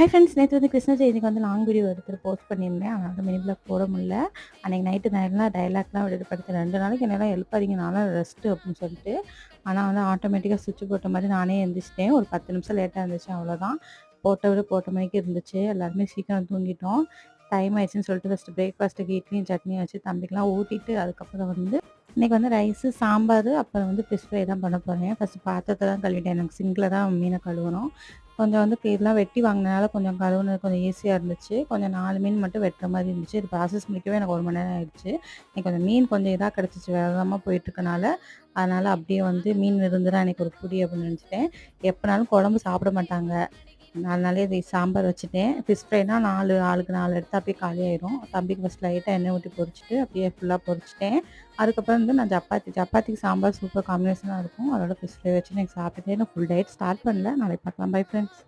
Hi friends, நேற்று வந்து கிருஷ்ண ஜெயந்திக்கு வந்து லாங் வீடியோ எடுத்து போஸ்ட் பண்ணியிருந்தேன். அதனால மினி பிளாக் போட முடியல. அன்றைக்கி நைட்டு நேரம்லாம் டைலாக்லாம் விட்டு படுத்து 2 நாளைக்கு என்னெல்லாம் எழுப்பாதீங்க, நான்லாம் ரெஸ்ட்டு அப்படின்னு சொல்லிட்டு. ஆனால் வந்து ஆட்டோமேட்டிக்காக சுவிட்ச் போட்ட மாதிரி நானே எழுந்திரிச்சிட்டேன். ஒரு 10 நிமிஷம் லேட்டாக இருந்துச்சு, அவ்வளோதான். போட்ட மணிக்கு இருந்துச்சு. எல்லாருமே சீக்கிரம் தூங்கிட்டோம். டைம் ஆயிடுச்சுன்னு சொல்லிட்டு ஃபஸ்ட்டு பிரேக்ஃபாஸ்ட்டுக்கு இட்லியும் சட்னியும் வச்சு தம்பிக்கெலாம் ஊட்டிட்டு, அதுக்கப்புறம் வந்து இன்றைக்கி வந்து ரைஸு, சாம்பார், அப்புறம் வந்து ஃபிஷ் ஃப்ரை தான் பண்ண போகிறேன். ஃபஸ்ட்டு பாத்திரத்தை தான் கழுவிட்டேன். எனக்கு சிங்கில் தான் மீனை கழுவணும். கொஞ்சம் வந்து இதெல்லாம் வெட்டி வாங்கினனால கொஞ்சம் கழுவுனது கொஞ்சம் ஈஸியாக இருந்துச்சு. கொஞ்சம் 4 மீன் மட்டும் வெட்டுற மாதிரி இருந்துச்சு. இது ப்ராசஸ் முடிக்கவே எனக்கு 1 மணி நேரம் ஆயிடுச்சு. எனக்கு கொஞ்சம் மீன் கொஞ்சம் இதாக கிடச்சிச்சு, வேகமாக போயிட்டுருக்கனால. அதனால் அப்படியே வந்து மீன் இருந்துதான் எனக்கு ஒரு புடி அப்படின்னு நினச்சிட்டேன். எப்போனாலும் குழம்பு சாப்பிட மாட்டாங்க. அதனாலே இது சாம்பார் வச்சுட்டேன். ஃபிஷ் ஃப்ரைனா 4 ஆளுக்கு 4 எடுத்தா அப்படியே காலியாயிரும். தம்பிக்கு ஃபஸ்ட் லைட்டாக எண்ணெய் ஊற்றி பொரிச்சுட்டு அப்படியே ஃபுல்லாக பொரிச்சிட்டேன். அதுக்கப்புறம் வந்து நான் சப்பாத்திக்கு சாம்பார் சூப்பர் காம்பினேஷனாக இருக்கும். அதோட ஃபிஷ் ஃப்ரை வச்சு நான் சாப்பிட்டுட்டு நான் ஃபுல் டயட் ஸ்டார்ட் பண்ணல. நாளைக்கு பார்க்கலாம். Bye friends.